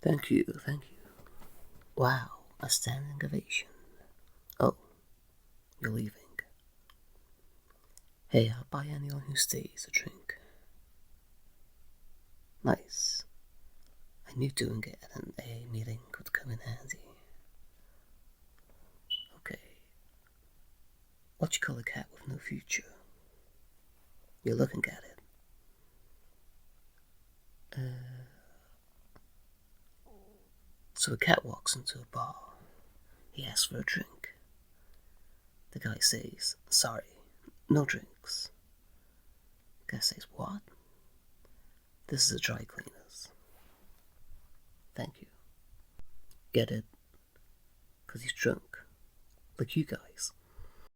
Thank you, thank you. Wow, a standing ovation. Oh, you're leaving. Hey, I'll buy anyone who stays a drink. Nice. I knew doing it at an A meeting would come in handy. Okay. What you call a cat with no future? You're looking at it. So a cat walks into a bar. He asks for a drink. The guy says, sorry, no drinks. The guy says, what? This is a dry cleaners. Thank you. Get it? 'Cause he's drunk. Like you guys.